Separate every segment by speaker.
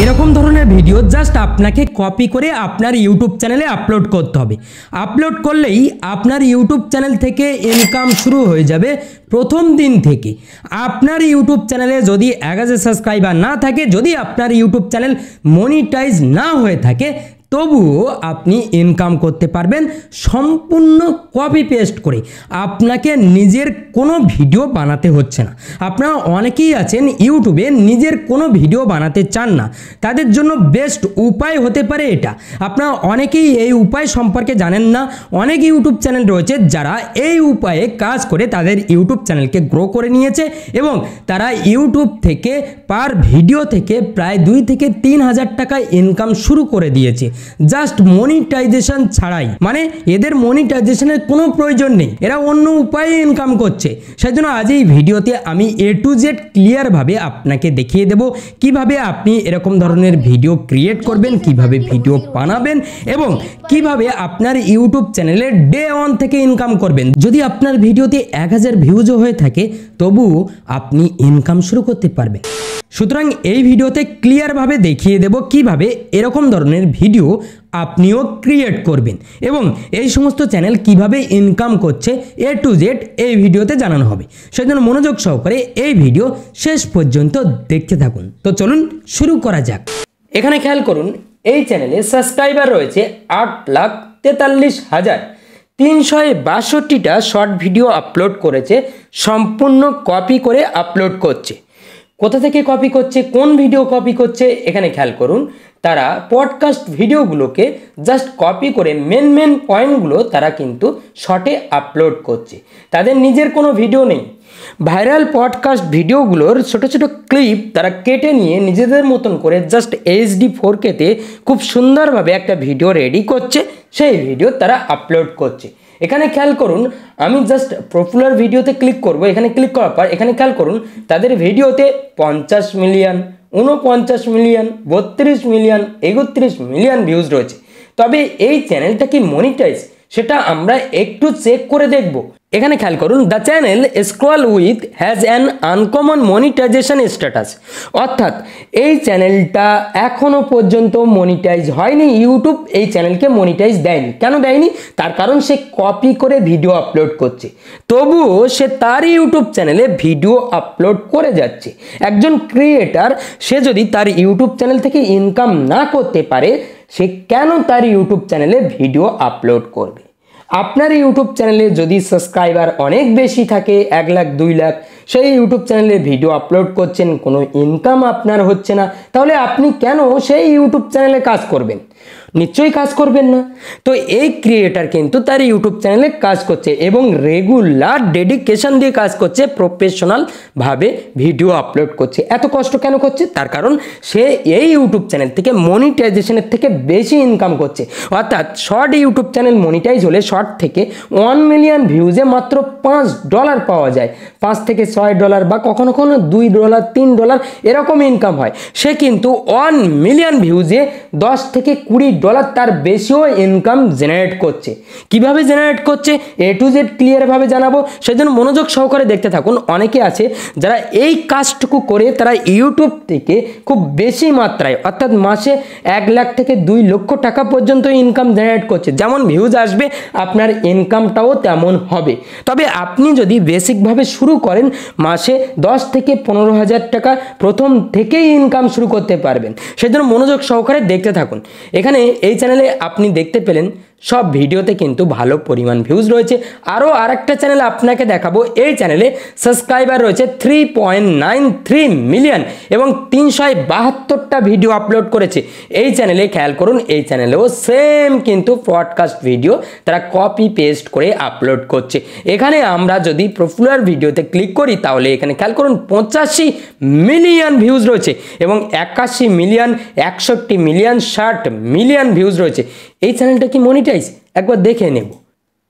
Speaker 1: এরকম ধরনের video just আপনাকে কপি করে আপনার ইউটিউব চ্যানেলে আপলোড করতে হবে। আপলোড করলেই আপনার ইউটিউব চ্যানেল থেকে ইনকাম শুরু হয়ে যাবে প্রথম দিন থেকে। আপনার ইউটিউব চ্যানেলে যদি 1000 সাবস্ক্রাইবার না থাকে, যদি আপনার ইউটিউব চ্যানেল মনিটাইজ না হয়ে থাকে, তবুও আপনি ইনকাম করতে পারবেন সম্পূর্ণ কপি পেস্ট করে। আপনাকে নিজের কোনো ভিডিও বানাতে হচ্ছে না। আপনারা অনেকেই আছেন ইউটিউবে নিজের কোনো ভিডিও বানাতে চান না, তাদের জন্য বেস্ট উপায় হতে পারে এটা। আপনারা অনেকেই এই উপায় সম্পর্কে জানেন না। অনেক ইউটিউব চ্যানেল রয়েছে যারা এই উপায়ে কাজ করে তাদের ইউটিউব চ্যানেলকে গ্রো করে নিয়েছে এবং তারা ইউটিউব থেকে পার ভিডিও থেকে প্রায় 2 থেকে 3 হাজার টাকা ইনকাম শুরু করে দিয়েছে, জাস্ট মনিটাইজেশন ছাড়াই। মানে এদের মনিটাইজেশনের কোনো প্রয়োজন নেই, এরা অন্য উপায়ে ইনকাম করছে। সেজন্য আজ এই ভিডিওতে আমি A to Z ক্লিয়ার ভাবে আপনাকে দেখিয়ে দেব কিভাবে আপনি এরকম ধরনের ভিডিও ক্রিয়েট করবেন, কিভাবে ভিডিও বানাবেন এবং কিভাবে আপনার ইউটিউব চ্যানেলে ডে 1 থেকে ইনকাম করবেন। যদি আপনার ভিডিওতে 1000 ভিউজও হয়ে থাকে, তবুও আপনি ইনকাম শুরু করতে পারবেন। সুতরাং এই ভিডিওতে ক্লিয়ারভাবে দেখিয়ে দেব কিভাবে এরকম ধরনের ভিডিও আপনিও ক্রিয়েট করবেন এবং এই সমস্ত চ্যানেল কিভাবে ইনকাম করছে A to Z এই ভিডিওতে জানানো হবে। সেজন্য মনোযোগ সহকারে এই ভিডিও শেষ পর্যন্ত দেখতে থাকুন। তো চলুন শুরু করা যাক। এখানে খেয়াল করুন, এই চ্যানেলে সাবস্ক্রাইবার রয়েছে 8,43,000। 362টা শর্ট ভিডিও আপলোড করেছে, সম্পূর্ণ কপি করে আপলোড করছে। কোথা থেকে কপি করছে, কোন ভিডিও কপি করছে, এখানে খেয়াল করুন। তারা পডকাস্ট ভিডিওগুলোকে জাস্ট কপি করে মেন পয়েন্টগুলো তারা কিন্তু শর্টে আপলোড করছে। তাদের নিজের কোনো ভিডিও নেই। ভাইরাল পডকাস্ট ভিডিওগুলোর ছোট ছোট ক্লিপ তারা কেটে নিয়ে নিজেদের মতন করে জাস্ট HD 4K-তে খুব সুন্দরভাবে একটা ভিডিও রেডি করছে, সেই ভিডিও তারা আপলোড করছে। এখানে খেয়াল করুন, আমি জাস্ট পপুলার ভিডিওতে ক্লিক করব। এখানে ক্লিক করার পর এখানে খেয়াল করুন, তাদের ভিডিওতে 50 million, 49 million, 32 million, 31 million views রয়েছে। তবে এই চ্যানেলটা কি মনিটাইজ, সেটা আমরা একটু চেক করে দেখব। এখানে খেয়াল করুন, the channel scroll with has an uncommon monetization status. অর্থাৎ এই চ্যানেলটা এখনো পর্যন্ত মনিটাইজ হয়নি। ইউটিউব এই চ্যানেলকে মনিটাইজ দেয়নি। কেন দেয়নি? তার কারণ সে কপি করে ভিডিও আপলোড করছে, তবুও সে তার ইউটিউব চ্যানেলে ভিডিও আপলোড করে যাচ্ছে। একজন ক্রিয়েটার সে যদি তার ইউটিউব চ্যানেল থেকে ইনকাম না করতে পারে, সে কেন তার ইউটিউব চ্যানেলে ভিডিও আপলোড করবে? আপনার ইউটিউব চ্যানেলে যদি সাবস্ক্রাইবার অনেক বেশি থাকে, 1 লাখ 2 লাখ, সেই ইউটিউব চ্যানেলে ভিডিও আপলোড করছেন, কোনো ইনকাম আপনার হচ্ছে না, তাহলে আপনি কেন সেই ইউটিউব চ্যানেলে কাজ করবেন? নিশ্চয়ই কাজ করবেন না। তো এই ক্রিয়েটার কিন্তু তার ইউটিউব চ্যানেলে কাজ করছে এবং রেগুলার ডেডিকেশন দিয়ে কাজ করছে, প্রফেশনালভাবে ভিডিও আপলোড করছে। এত কষ্ট কেন করছে? তার কারণ সে এই ইউটিউব চ্যানেল থেকে মনিটাইজেশনের থেকে বেশি ইনকাম করছে। অর্থাৎ শর্ট ইউটিউব চ্যানেল মনিটাইজ হলে শর্ট থেকে 1 মিলিয়ন ভিউজে মাত্র $5 পাওয়া যায়। 5 থেকে $6 বা কখনো কখনো $2, $3 এরকম ইনকাম হয়। সে কিন্তু 1 মিলিয়ন ভিউজে $10 থেকে $20 তার বেশিও ইনকাম জেনারেট করছে। কিভাবে জেনারেট করছে A to Z ক্লিয়ারভাবে জানাবো, সেজন্য মনোযোগ সহকারে দেখতে থাকুন। অনেকে আছে যারা এই কাজটুকু করে তারা ইউটিউব থেকে খুব বেশি মাত্রায়, অর্থাৎ মাসে 1 লাখ থেকে 2 লক্ষ টাকা পর্যন্ত ইনকাম জেনারেট করছে। যেমন ভিউজ আসবে আপনার ইনকামটাও তেমন হবে। তবে আপনি যদি বেসিকভাবে শুরু করেন, মাসে 10 থেকে 15 হাজার টাকা প্রথম থেকেই ইনকাম শুরু করতে পারবেন। সেজন্য মনোযোগ সহকারে দেখতে থাকুন। এখানে এই চ্যানেলে আপনি দেখতে পেলেন সব ভিডিওতে কিন্তু ভালো পরিমাণ ভিউজ রয়েছে। আরও আরেকটা চ্যানেল আপনাকে দেখাবো। এই চ্যানেলে সাবস্ক্রাইবার রয়েছে 3.93 মিলিয়ন এবং 372টা ভিডিও আপলোড করেছে। এই চ্যানেলে খেয়াল করুন, এই চ্যানেলেও সেম কিন্তু পডকাস্ট ভিডিও তারা কপি পেস্ট করে আপলোড করছে। এখানে আমরা যদি পপুলার ভিডিওতে ক্লিক করি, তাহলে এখানে খেয়াল করুন 85 মিলিয়ন ভিউজ রয়েছে এবং 81 মিলিয়ন, 61 মিলিয়ন, 60 মিলিয়ন ভিউজ রয়েছে। এই চ্যানেলটা কি মনিটাইজ? একবার দেখে নেব।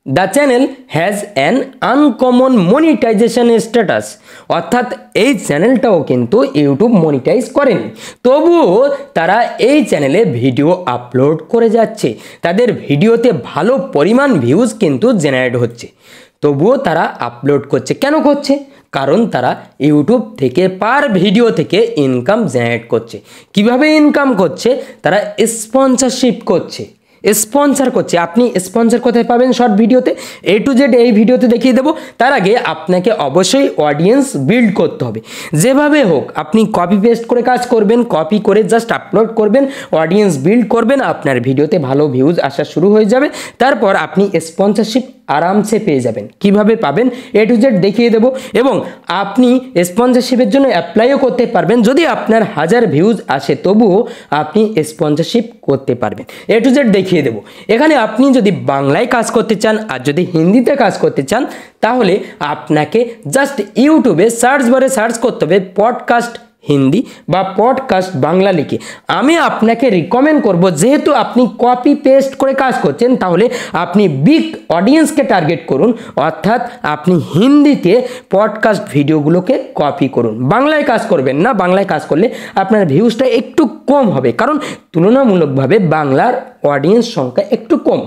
Speaker 1: The channel has an uncommon monetization status. অর্থাৎ এই চ্যানেলটাও কিন্তু ইউটিউব মনিটাইজ করেনি, তবুও তারা এই চ্যানেলে ভিডিও আপলোড করে যাচ্ছে। তাদের ভিডিওতে ভালো পরিমাণ ভিউজ কিন্তু জেনারেট হচ্ছে। তবুও তারা আপলোড করছে। কেন করছে? কারণ তারা ইউটিউব থেকে পার ভিডিও থেকে ইনকাম জেনারেট করছে। কিভাবে ইনকাম করছে? তারা স্পন্সরশিপ করছে, স্পন্সর করছে। আপনি স্পন্সর কোথায় পাবেন? শর্ট ভিডিওতে, A to Z এই ভিডিওতে দেখিয়ে দেবো। তার আগে আপনাকে অবশ্যই অডিয়েন্স বিল্ড করতে হবে। যেভাবে হোক আপনি কপি পেস্ট করে কাজ করবেন, কপি করে জাস্ট আপলোড করবেন, অডিয়েন্স বিল্ড করবেন, আপনার ভিডিওতে ভালো ভিউজ আসা শুরু হয়ে যাবে। তারপর আপনি স্পন্সরশিপ আরামসে পেয়ে যাবেন। কিভাবে পাবেন A to Z দেখিয়ে দেবো, এবং আপনি স্পন্সরশিপের জন্য অ্যাপ্লাইও করতে পারবেন। যদি আপনার 1000 ভিউজ আসে তবুও আপনি স্পন্সরশিপ করতে পারবেন। A to Z দেখিয়ে দেবো। এখানে আপনি যদি বাংলায় কাজ করতে চান আর যদি হিন্দিতে কাজ করতে চান, তাহলে আপনাকে জাস্ট ইউটিউবে সার্চ বারে সার্চ করতে হবে পডকাস্ট হিন্দি বা পডকাস্ট বাংলা লিখে। আমি আপনাকে রিকমেন্ড করব, যেহেতু আপনি কপি পেস্ট করে কাজ করছেন, তাহলে আপনি বিগ অডিয়েন্সকে টার্গেট করুন, অর্থাৎ আপনি হিন্দিতে পডকাস্ট ভিডিওগুলোকে কপি করুন। বাংলায় কাজ করবেন না। বাংলায় কাজ করলে আপনার ভিউজটা একটু কম হবে, কারণ তুলনামূলকভাবে বাংলার অডিয়েন্স সংখ্যা একটু কম।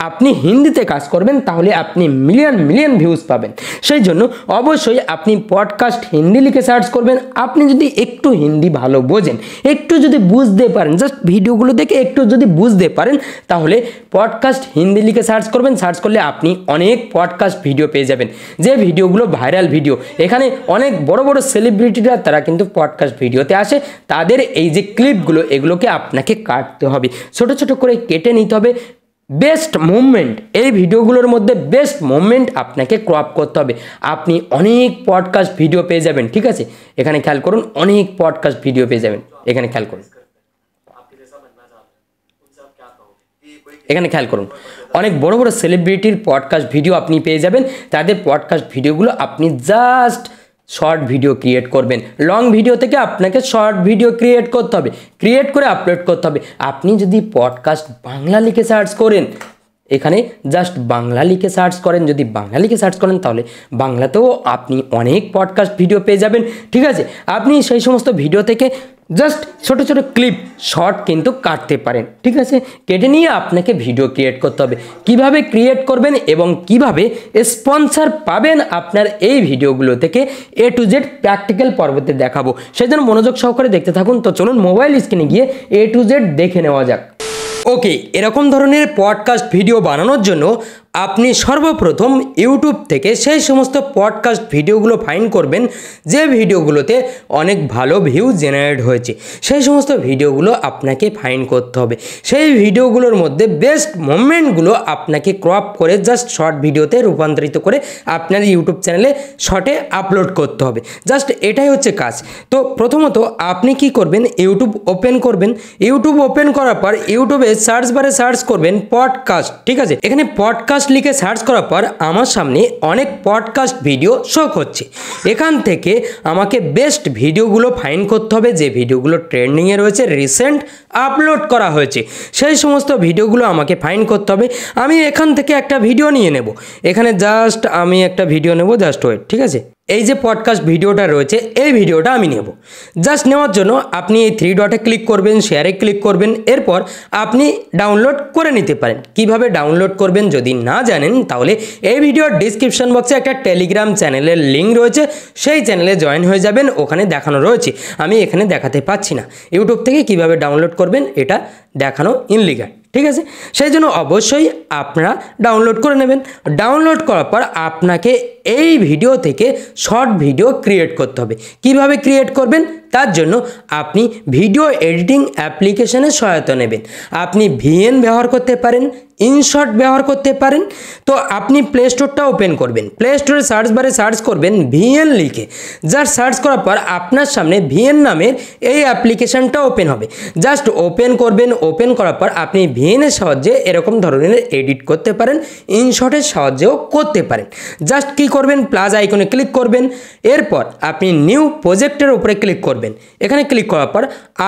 Speaker 1: আপনি হিন্দিতে কাজ করবেন, তাহলে আপনি মিলিয়ন মিলিয়ন ভিউজ পাবেন। সেই জন্য অবশ্যই আপনি পডকাস্ট হিন্দি লিখে সার্চ করবেন। আপনি যদি একটু হিন্দি ভালো বোঝেন, একটু যদি বুঝতে পারেন, জাস্ট ভিডিওগুলো দেখে একটু যদি বুঝতে পারেন, তাহলে পডকাস্ট হিন্দি লিখে সার্চ করবেন। সার্চ করলে আপনি অনেক পডকাস্ট ভিডিও পেয়ে যাবেন, যে ভিডিওগুলো ভাইরাল ভিডিও। এখানে অনেক বড় বড় সেলিব্রিটিরা তারা কিন্তু পডকাস্ট ভিডিওতে আসে। তাদের এই যে ক্লিপগুলো, এগুলোকে আপনাকে কাটতে হবে, ছোট ছোট করে কেটে নিতে হবে। বেস্ট মুভমেন্ট, এই ভিডিওগুলোর মধ্যে বেস্ট মুভমেন্ট আপনাকে ক্রপ করতে হবে। আপনি অনেক পডকাস্ট ভিডিও পেয়ে যাবেন। ঠিক আছে, এখানে খেয়াল করুন, অনেক পডকাস্ট ভিডিও পেয়ে যাবেন। এখানে খেয়াল করুন, এখানে খেয়াল করুন, অনেক বড় বড় সেলিব্রিটির পডকাস্ট ভিডিও আপনি পেয়ে যাবেন। তাদের পডকাস্ট ভিডিওগুলো আপনি জাস্ট শর্ট ভিডিও ক্রিয়েট করবেন। লং ভিডিও থেকে আপনাকে শর্ট ভিডিও ক্রিয়েট করতে হবে, ক্রিয়েট করে আপলোড করতে হবে। আপনি যদি পডকাস্ট বাংলা লিখে সার্চ করেন, এখানে জাস্ট বাংলা লিখে সার্চ করেন, যদি বাংলা লিখে সার্চ করেন, তাহলে বাংলাতেও আপনি অনেক পডকাস্ট ভিডিও পেয়ে যাবেন। ঠিক আছে, আপনি সেই সমস্ত ভিডিও থেকে জাস্ট ছোট ছোট ক্লিপ শর্ট কিন্তু কাটতে পারেন। ঠিক আছে, কেটে নিয়ে আপনাকে ভিডিও ক্রিয়েট করতে হবে। কিভাবে ক্রিয়েট করবেন এবং কিভাবে স্পন্সর পাবেন আপনার এই ভিডিওগুলো থেকে A to Z প্র্যাকটিক্যাল পর্বতে দেখাবো। সেই জন্য মনোযোগ সহকারে দেখতে থাকুন। তো চলুন মোবাইল স্ক্রিনে গিয়ে A to Z দেখে নেওয়া যাক। ওকে, এরকম ধরনের পডকাস্ট ভিডিও বানানোর জন্য আপনি সর্বপ্রথম ইউটিউব থেকে সেই সমস্ত পডকাস্ট ভিডিওগুলো ফাইন্ড করবেন যে ভিডিওগুলোতে অনেক ভালো ভিউ জেনারেট হয়েছে। সেই সমস্ত ভিডিওগুলো আপনাকে ফাইন্ড করতে হবে। সেই ভিডিওগুলোর মধ্যে বেস্ট মোমেন্টগুলো আপনাকে ক্রপ করে জাস্ট শর্ট ভিডিওতে রূপান্তরিত করে আপনার ইউটিউব চ্যানেলে শর্টে আপলোড করতে হবে। জাস্ট এটাই হচ্ছে কাজ। তো প্রথমত আপনি কি করবেন, ইউটিউব ওপেন করবেন। ইউটিউব ওপেন করার পর ইউটিউবে সার্চ বারে সার্চ করবেন পডকাস্ট। ঠিক আছে, এখানে পডকাস্ট লিখে সার্চ করার পর আমার সামনে অনেক পডকাস্ট ভিডিও শো করছে। এখান থেকে আমাকে বেস্ট ভিডিওগুলো ফাইন্ড করতে হবে, যে ভিডিওগুলো ট্রেন্ডিংয়ে রয়েছে, রিসেন্ট আপলোড করা হয়েছে, সেই সমস্ত ভিডিওগুলো আমাকে ফাইন্ড করতে হবে। আমি এখান থেকে একটা ভিডিও নিয়ে নেব। এখানে জাস্ট আমি একটা ভিডিও নেব, জাস্ট ওয়েট। ঠিক আছে, এই যে পডকাস্ট ভিডিওটা রয়েছে, এই ভিডিওটা আমি নেব। জাস্ট নেওয়ার জন্য আপনি এই 3 ডটে ক্লিক করবেন, শেয়ারে ক্লিক করবেন, এরপর আপনি ডাউনলোড করে নিতে পারেন। কিভাবে ডাউনলোড করবেন যদি না জানেন, তাহলে এই ভিডিওর ডিসক্রিপশন বক্সে একটা টেলিগ্রাম চ্যানেলের লিঙ্ক রয়েছে, সেই চ্যানেলে জয়েন হয়ে যাবেন। ওখানে দেখানো রয়েছে, আমি এখানে দেখাতে পাচ্ছি না। ইউটিউব থেকে কিভাবে ডাউনলোড করবেন এটা দেখানো ইনলিগাল। ঠিক আছে, সেই জন্য অবশ্যই আপনারা ডাউনলোড করে নেবেন। ডাউনলোড করার পর আপনাকে এই ভিডিও থেকে শর্ট ভিডিও ক্রিয়েট করতে হবে। কিভাবে ক্রিয়েট করবেন, তার জন্য আপনি ভিডিও এডিটিং অ্যাপ্লিকেশনের সহায়তা নেবেন। আপনি VN ব্যবহার করতে পারেন, ইনশট ব্যবহার করতে পারেন। তো আপনি প্লে স্টোরটা ওপেন করবেন। প্লে স্টোরে সার্চ বারে সার্চ করবেন VN লিখে। জাস্ট সার্চ করার পর আপনার সামনে VN নামের এই অ্যাপ্লিকেশনটা ওপেন হবে। জাস্ট ওপেন করবেন। ওপেন করার পর আপনি VN এর সাহায্যে এরকম ধরনের এডিট করতে পারেন, ইনশটের সাহায্যেও করতে পারেন। জাস্ট কি করবেন, প্লাস আইকনে ক্লিক করবেন। এরপর আপনি নিউ প্রজেক্টের উপরে ক্লিক করবেন। করবেন। এখানে ক্লিক করার পর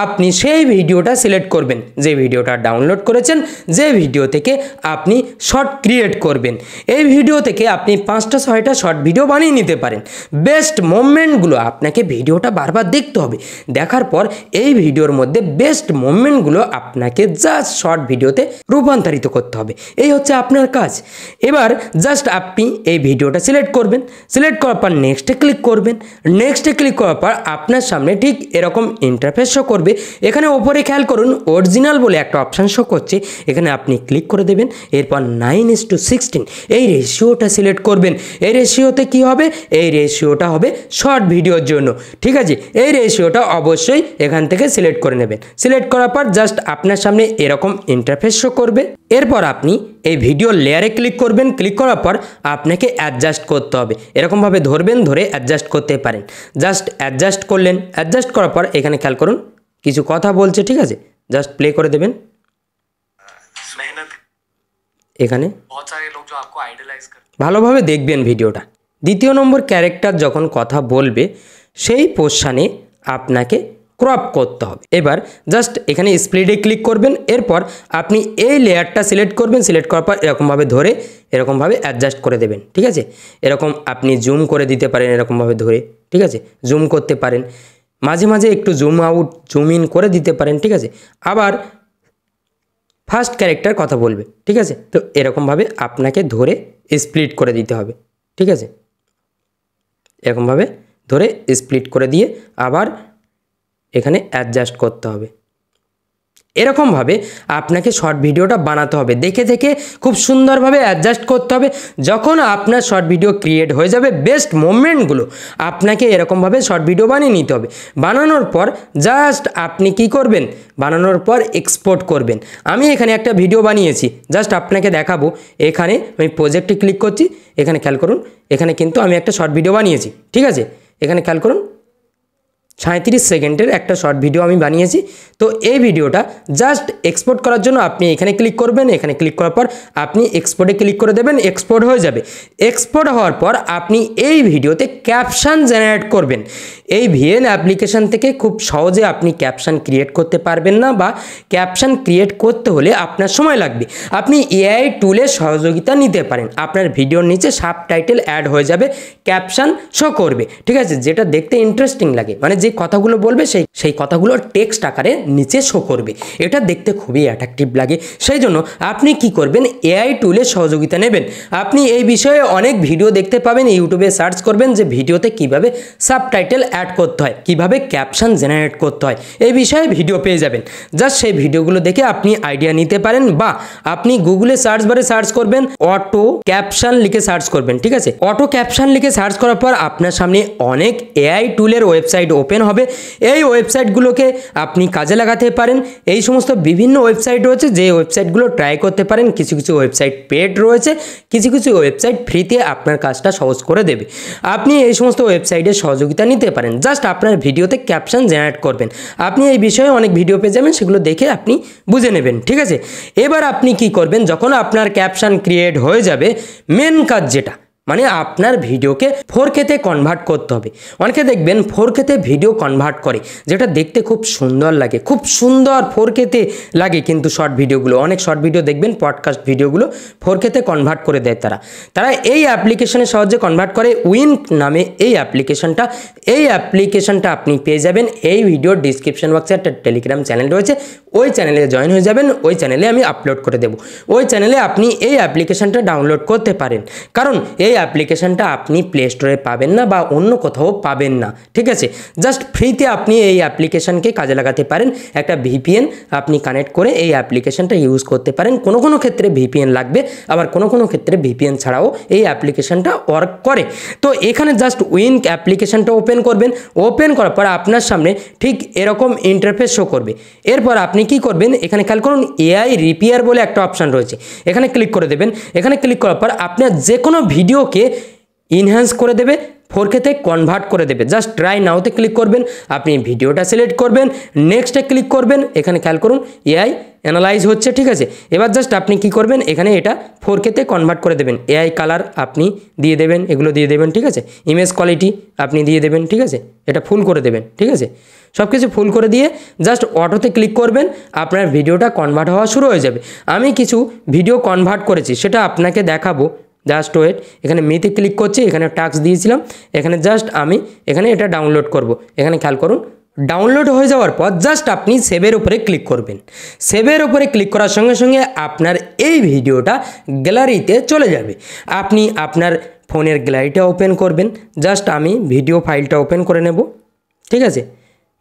Speaker 1: আপনি সেই ভিডিওটা সিলেক্ট করবেন, যে ভিডিওটা ডাউনলোড করেছেন, যে ভিডিও থেকে আপনি শর্ট ক্রিয়েট করবেন। এই ভিডিও থেকে আপনি 5টা 6টা শর্ট ভিডিও বানিয়ে নিতে পারেন। বেস্ট মোমেন্টগুলো আপনাকে ভিডিওটা বারবার দেখতে হবে, দেখার পর এই ভিডিওর মধ্যে বেস্ট মোমেন্টগুলো আপনাকে জাস্ট শর্ট ভিডিওতে রূপান্তরিত করতে হবে। এই হচ্ছে আপনার কাজ। এবার জাস্ট আপনি এই ভিডিওটা সিলেক্ট করবেন, সিলেক্ট করার পর নেক্সটে ক্লিক করবেন। নেক্সটে ক্লিক করার পর আপনার সামনে ঠিক এরকম ইন্টারফেস শো করবে। এখানে ওপরে খেয়াল করুন অরিজিনাল বলে একটা অপশান শো করছে, এখানে আপনি ক্লিক করে দেবেন। এরপর 9:16 এই রেশিওটা সিলেক্ট করবেন। এই রেশিওতে কি হবে? এই রেশিওটা হবে শর্ট ভিডিওর জন্য, ঠিক আছে? এই রেশিওটা অবশ্যই এখান থেকে সিলেক্ট করে নেবেন। সিলেক্ট করার পর জাস্ট আপনার সামনে এরকম ইন্টারফেস শো করবে। এরপর আপনি এই ভিডিও লেয়ারে ক্লিক করবেন। ক্লিক করার পর আপনাকে অ্যাডজাস্ট করতে হবে, এরকমভাবে ধরবেন, ধরে অ্যাডজাস্ট করতে পারেন। জাস্ট অ্যাডজাস্ট করলেন। অ্যাডজাস্ট করার পর এখানে খেয়াল করুন কিছু কথা বলছে, ঠিক আছে? জাস্ট প্লে করে দেবেন। এখানে ভালোভাবে দেখবেন ভিডিওটা। দ্বিতীয় নম্বর ক্যারেক্টার যখন কথা বলবে সেই পোর্শনে আপনাকে ক্রপ করতে হবে। এবার জাস্ট এখানে স্প্লিটে ক্লিক করবেন। এরপর আপনি এই লেয়ারটা সিলেক্ট করবেন। সিলেক্ট করার পর এরকমভাবে ধরে এরকমভাবে অ্যাডজাস্ট করে দেবেন, ঠিক আছে? এরকম আপনি জুম করে দিতে পারেন, এরকমভাবে ধরে, ঠিক আছে? জুম করতে পারেন, মাঝে মাঝে একটু জুম আউট জুম ইন করে দিতে পারেন, ঠিক আছে? আবার ফার্স্ট ক্যারেক্টার কথা বলবে, ঠিক আছে? তো এরকমভাবে আপনাকে ধরে স্প্লিট করে দিতে হবে, ঠিক আছে? এরকমভাবে ধরে স্প্লিট করে দিয়ে আবার এখানে অ্যাডজাস্ট করতে হবে। এরকমভাবে আপনাকে শর্ট ভিডিওটা বানাতে হবে, দেখে দেখে খুব সুন্দরভাবে অ্যাডজাস্ট করতে হবে। যখন আপনার শর্ট ভিডিও ক্রিয়েট হয়ে যাবে, বেস্ট মোমেন্টগুলো আপনাকে এরকমভাবে শর্ট ভিডিও বানিয়ে নিতে হবে। বানানোর পর জাস্ট আপনি কি করবেন? বানানোর পর এক্সপোর্ট করবেন। আমি এখানে একটা ভিডিও বানিয়েছি, জাস্ট আপনাকে দেখাবো। এখানে আমি প্রজেক্টে ক্লিক করছি, এখানে খেয়াল করুন, এখানে কিন্তু আমি একটা শর্ট ভিডিও বানিয়েছি, ঠিক আছে? এখানে খেয়াল করুন 37 সেকেন্ডের একটা শর্ট ভিডিও আমি বানিয়েছি। তো এই ভিডিওটা জাস্ট এক্সপোর্ট করার জন্য আপনি এখানে ক্লিক করবেন। এখানে ক্লিক করার পর আপনি এক্সপোর্টে ক্লিক করে দেবেন, এক্সপোর্ট হয়ে যাবে। এক্সপোর্ট হওয়ার পর আপনি এই ভিডিওতে ক্যাপশন জেনারেট করবেন। এই ভিএন অ্যাপ্লিকেশান থেকে খুব সহজে আপনি ক্যাপশন ক্রিয়েট করতে পারবেন না, বা ক্যাপশন ক্রিয়েট করতে হলে আপনার সময় লাগবে। আপনি এআই টুলের সহযোগিতা নিতে পারেন। আপনার ভিডিওর নিচে সাবটাইটেল অ্যাড হয়ে যাবে, ক্যাপশন শো করবে, ঠিক আছে? যেটা দেখতে ইন্টারেস্টিং লাগে, মানে যে কথাগুলো বলবে সেই কথাগুলো টেক্সট আকারে নিচে শো করবে। এটা দেখতে খুবই অ্যাট্রাকটিভ লাগে। সেই জন্য আপনি কি করবেন? এআই টুলের সহযোগিতা নেবেন। আপনি এই বিষয়ে অনেক ভিডিও দেখতে পাবেন, ইউটিউবে সার্চ করবেন যে ভিডিওতে কিভাবে সাবটাইটেল অ্যাড করতে হয়, কিভাবে ক্যাপশন জেনারেট করতে হয়, এই বিষয়ে ভিডিও পেয়ে যাবেন। জাস্ট সেই ভিডিওগুলো দেখে আপনি আইডিয়া নিতে পারেন, বা আপনি গুগলে সার্চ বারে সার্চ করবেন, অটো ক্যাপশন লিখে সার্চ করবেন, ঠিক আছে? অটো ক্যাপশন লিখে সার্চ করার পর আপনার সামনে অনেক এআই টুলের ওয়েবসাইট ওপেন হবে। এই ওয়েবসাইটগুলোকে আপনি কাজে লাগাতে পারেন। এই সমস্ত বিভিন্ন ওয়েবসাইট রয়েছে, যে ওয়েবসাইটগুলো ট্রাই করতে পারেন। কিছু কিছু ওয়েবসাইট পেড রয়েছে, কিছু কিছু ওয়েবসাইট ফ্রিতে আপনার কাজটা সহজ করে দেবে। আপনি এই সমস্ত ওয়েবসাইটের সহযোগিতা নিতে পারেন। জাস্ট আপনার ভিডিওতে ক্যাপশন জেনারেট করবেন। আপনি এই বিষয়ে অনেক ভিডিও পেয়ে যাবেন, সেগুলো দেখে আপনি বুঝে নেবেন, ঠিক আছে? এবার আপনি কি করবেন? যখন আপনার ক্যাপশন ক্রিয়েট হয়ে যাবে, মেন কাজ যেটা, মানে আপনার ভিডিওকে 4K তে কনভার্ট করতে হবে। অনেকে দেখবেন 4K তে ভিডিও কনভার্ট করে, যেটা দেখতে খুব সুন্দর লাগে, খুব সুন্দর 4K তে লাগে। কিন্তু শর্ট ভিডিওগুলো, অনেক শর্ট ভিডিও দেখবেন, পডকাস্ট ভিডিওগুলো 4K তে কনভার্ট করে দেয় তারা এই অ্যাপ্লিকেশনের সাহায্যে কনভার্ট করে। উইঙ্ক নামে এই অ্যাপ্লিকেশনটা আপনি পেয়ে যাবেন। এই ভিডিওর ডিসক্রিপশন বক্সে একটা টেলিগ্রাম চ্যানেল রয়েছে, ওই চ্যানেলে জয়েন হয়ে যাবেন। ওই চ্যানেলে আমি আপলোড করে দেবো। ওই চ্যানেলে আপনি এই অ্যাপ্লিকেশনটা ডাউনলোড করতে পারেন, কারণ এই অ্যাপ্লিকেশনটা আপনি প্লে স্টোরে পাবেন না, বা অন্য কোথাও পাবেন না, ঠিক আছে? জাস্ট ফ্রিতে আপনি এই অ্যাপ্লিকেশনকে কাজে লাগাতে পারেন। একটা ভিপিএন আপনি কানেক্ট করে এই অ্যাপ্লিকেশনটা ইউজ করতে পারেন। কোনো কোনো ক্ষেত্রে ভিপিএন লাগবে, আবার কোনো কোনো ক্ষেত্রে ভিপিএন ছাড়াও এই অ্যাপ্লিকেশনটা ওয়ার্ক করে। তো এখানে জাস্ট উইঙ্ক অ্যাপ্লিকেশনটা ওপেন করবেন। ওপেন করার পর আপনার সামনে ঠিক এরকম ইন্টারফেস শো করবে। এরপর আপনি কি করবেন? এখানে খেয়াল করুন এআই রিপেয়ার বলে একটা অপশান রয়েছে, এখানে ক্লিক করে দেবেন। এখানে ক্লিক করার পর আপনার যে কোনো ভিডিওকে ইনহ্যান্স করে দেবে, 4K তে কনভার্ট করে দেবে। জাস্ট ট্রাই নাওতে ক্লিক করবেন, আপনি ভিডিওটা সিলেক্ট করবেন, নেক্সটে ক্লিক করবেন, এখানে খেয়াল করুন এআই অ্যানালাইজ হচ্ছে, ঠিক আছে। এবার জাস্ট আপনি কি করবেন, এখানে এটা 4K তে কনভার্ট করে দেবেন, এআই কালার আপনি দিয়ে দেবেন, এগুলো দিয়ে দেবেন, ঠিক আছে। ইমেজ কোয়ালিটি আপনি দিয়ে দেবেন, ঠিক আছে, এটা ফুল করে দেবেন, ঠিক আছে। সব কিছু ফুল করে দিয়ে জাস্ট অটোতে ক্লিক করবেন, আপনার ভিডিওটা কনভার্ট হওয়া শুরু হয়ে যাবে। আমি কিছু ভিডিও কনভার্ট করেছি, সেটা আপনাকে দেখাবো, জাস্ট ওয়েট। এখানে মেতে ক্লিক করছি, এখানে টাস্ক দিয়েছিলাম, এখানে জাস্ট আমি এখানে এটা ডাউনলোড করব। এখানে খেয়াল করুন, ডাউনলোড হয়ে যাওয়ার পর জাস্ট আপনি সেভের উপরে ক্লিক করবেন। সেভের উপরে ক্লিক করার সঙ্গে সঙ্গে আপনার এই ভিডিওটা গ্যালারিতে চলে যাবে। আপনি আপনার ফোনের গ্যালারিটা ওপেন করবেন, জাস্ট আমি ভিডিও ফাইলটা ওপেন করে নেব, ঠিক আছে।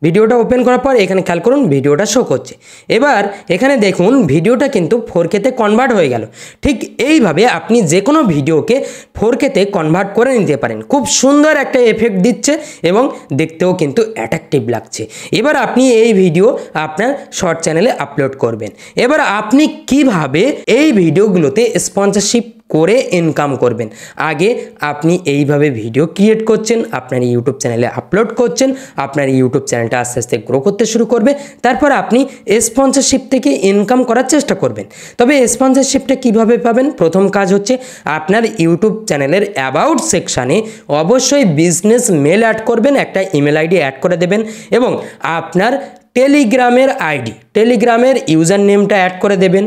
Speaker 1: ভিডিওটা ওপেন করার পর এখানে খেয়াল করুন ভিডিওটা শো করছে। এবার এখানে দেখুন ভিডিওটা কিন্তু 4K তে কনভার্ট হয়ে গেল। ঠিক এইভাবে আপনি যে কোনো ভিডিওকে 4K তে কনভার্ট করে নিতে পারেন। খুব সুন্দর একটা এফেক্ট দিচ্ছে এবং দেখতেও কিন্তু অ্যাট্রাকটিভ লাগছে। এবার আপনি এই ভিডিও আপনার শর্ট চ্যানেলে আপলোড করবেন। এবার আপনি কিভাবে এই ভিডিওগুলোতে স্পন্সরশিপ করে ইনকাম করবেন। আগে আপনি এইভাবে ভিডিও ক্রিয়েট করছেন, আপনার ইউটিউব চ্যানেলে আপলোড করছেন, আপনার ইউটিউব চ্যানেলটা আস্তে আস্তে গ্রো করতে শুরু করবে। তারপর আপনি স্পন্সরশিপ থেকে ইনকাম করার চেষ্টা করবেন। তবে স্পন্সরশিপটা কিভাবে পাবেন? প্রথম কাজ হচ্ছে আপনার ইউটিউব চ্যানেলের অ্যাবাউট সেকশানে অবশ্যই বিজনেস মেল অ্যাড করবেন, একটা ইমেল আইডি অ্যাড করে দেবেন এবং আপনার টেলিগ্রামের আইডি, টেলিগ্রামের ইউজার নেমটা অ্যাড করে দেবেন।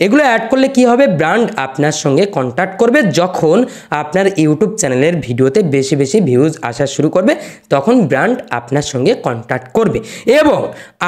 Speaker 1: এগুলো অ্যাড করলে কি হবে, ব্র্যান্ড আপনার সঙ্গে কন্ট্যাক্ট করবে। যখন আপনার ইউটিউব চ্যানেলের ভিডিওতে বেশি বেশি ভিউজ আসা শুরু করবে তখন ব্র্যান্ড আপনার সঙ্গে কন্ট্যাক্ট করবে। এবং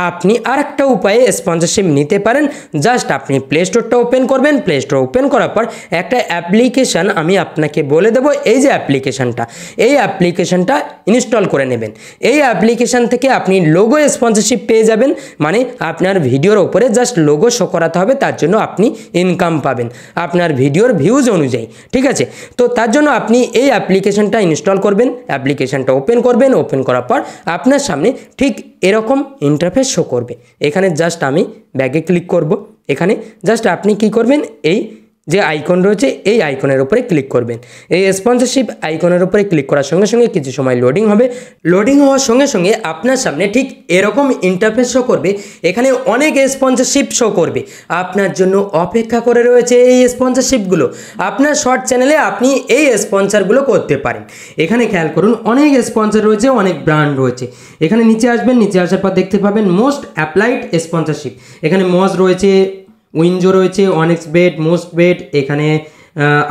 Speaker 1: আপনি আরেকটা উপায়ে স্পন্সরশিপ নিতে পারেন। জাস্ট আপনি প্লে স্টোরটা ওপেন করবেন, প্লে স্টোর ওপেন করার পর একটা অ্যাপ্লিকেশান আমি আপনাকে বলে দেবো, এই যে অ্যাপ্লিকেশানটা, এই অ্যাপ্লিকেশানটা ইনস্টল করে নেবেন। এই অ্যাপ্লিকেশান থেকে আপনি লোগো স্পন্সরশিপ পেয়ে যাবেন, মানে আপনার ভিডিওর ওপরে জাস্ট লোগো শো করাতে হবে, তার জন্য আপনি ইনকাম পাবেন আপনার ভিডিওর ভিউজ অনুযায়ী, ঠিক আছে। তো তার জন্য আপনি এই অ্যাপ্লিকেশনটা ইনস্টল করবেন, অ্যাপ্লিকেশনটা ওপেন করবেন, ওপেন করার পর আপনার সামনে ঠিক এরকম ইন্টারফেস শো করবে। এখানে জাস্ট আমি ব্যাগে ক্লিক করব। এখানে জাস্ট আপনি কি করবেন, এই যে আইকন রয়েছে এই আইকনের উপরে ক্লিক করবেন। এই স্পন্সরশিপ আইকনের উপরে ক্লিক করার সঙ্গে সঙ্গে কিছু সময় লোডিং হবে। লোডিং হওয়ার সঙ্গে সঙ্গে আপনার সামনে ঠিক এরকম ইন্টারফেস শো করবে। এখানে অনেক স্পন্সরশিপ শো করবে, আপনার জন্য অপেক্ষা করে রয়েছে এই স্পন্সরশিপগুলো। আপনার শর্ট চ্যানেলে আপনি এই স্পন্সরগুলো করতে পারেন। এখানে খেয়াল করুন অনেক স্পন্সর রয়েছে, অনেক ব্র্যান্ড রয়েছে। এখানে নিচে আসবেন, নিচে আসার পর দেখতে পাবেন মোস্ট অ্যাপ্লাইড স্পন্সরশিপ। এখানে মজ রয়েছে, উইনজো রয়েছে, অনেক্সবেট, মোস্টবেট, এখানে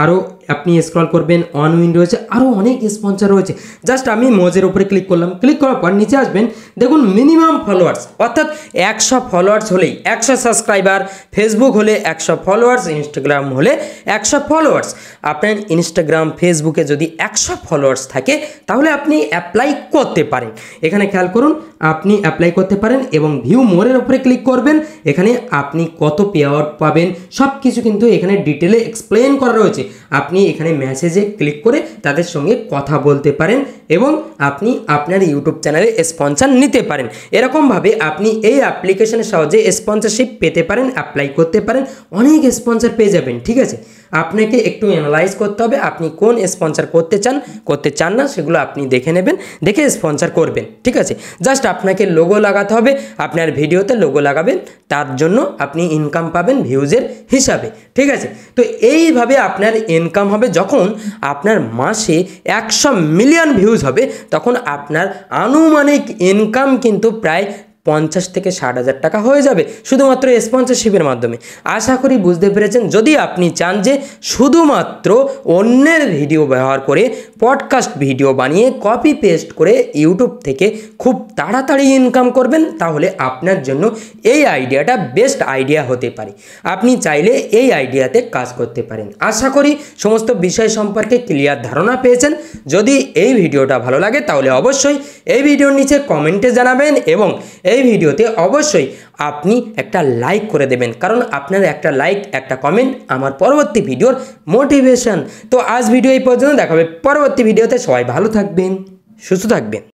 Speaker 1: আরও আপনি স্ক্রল করবেন, অন উইন রয়েছে, আরও অনেক স্পন্সর রয়েছে। জাস্ট আমি মজের উপরে ক্লিক করলাম। ক্লিক করার পর নিচে আসবেন, দেখুন মিনিমাম ফলোয়ার্স, অর্থাৎ 100 ফলোয়ার্স হলেই, 100 সাবস্ক্রাইবার, ফেসবুক হলে 100 ফলোয়ার্স, ইনস্টাগ্রাম হলে 100 ফলোয়ার্স। আপনার ইনস্টাগ্রাম, ফেসবুকে যদি 100 ফলোয়ার্স থাকে তাহলে আপনি অ্যাপ্লাই করতে পারেন। এখানে খেয়াল করুন আপনি অ্যাপ্লাই করতে পারেন এবং ভিউ মোরের উপরে ক্লিক করবেন। এখানে আপনি কত পে আউট পাবেন সব কিছু কিন্তু এখানে ডিটেলে এক্সপ্লেন করা রয়েছে। আপনি এখানে মেসেজে ক্লিক করে তাদের সঙ্গে কথা বলতে পারেন এবং আপনি আপনার ইউটিউব চ্যানেলে স্পন্সর নিতে পারেন। এরকমভাবে আপনি এই অ্যাপ্লিকেশনের সাহায্যে স্পন্সরশিপ পেতে পারেন, অ্যাপ্লাই করতে পারেন, অনেক স্পন্সর পেয়ে যাবেন, ঠিক আছে। আপনাকে একটু অ্যানালাইজ করতে হবে আপনি কোন স্পন্সর করতে চান না, সেগুলো আপনি দেখে নেবেন, দেখে স্পন্সর করবেন, ঠিক আছে। জাস্ট আপনাকে লোগো লাগাতে হবে, আপনার ভিডিওতে লোগো লাগাবেন, তার জন্য আপনি ইনকাম পাবেন ভিউজের হিসাবে, ঠিক আছে। তো এইভাবে আপনার ইনকাম হবে। যখন আপনার মাসে 100 মিলিয়ন ভিউজ হবে তখন আপনার আনুমানিক ইনকাম কিন্তু প্রায় 50 থেকে 60,000 টাকা হয়ে যাবে শুধুমাত্র স্পন্সরশিপের মাধ্যমে। আশা করি বুঝতে পেরেছেন। যদি আপনি চান যে শুধুমাত্র অন্যের ভিডিও ব্যবহার করে পডকাস্ট ভিডিও বানিয়ে কপি পেস্ট করে ইউটিউব থেকে খুব তাড়াতাড়ি ইনকাম করবেন, তাহলে আপনার জন্য এই আইডিয়াটা বেস্ট আইডিয়া হতে পারে। আপনি চাইলে এই আইডিয়াতে কাজ করতে পারেন। আশা করি সমস্ত বিষয় সম্পর্কে ক্লিয়ার ধারণা পেয়েছেন। যদি এই ভিডিওটা ভালো লাগে তাহলে অবশ্যই এই ভিডিওর নিচে কমেন্টে জানাবেন এবং এই ভিডিওতে অবশ্যই আপনি একটা লাইক করে দেবেন, কারণ আপনার একটা লাইক, একটা কমেন্ট আমার পরবর্তী ভিডিওর মোটিভেশন। তো আজ ভিডিও এই পর্যন্ত, দেখা হবে পরবর্তী ভিডিওতে। সবাই ভালো থাকবেন, সুস্থ থাকবেন।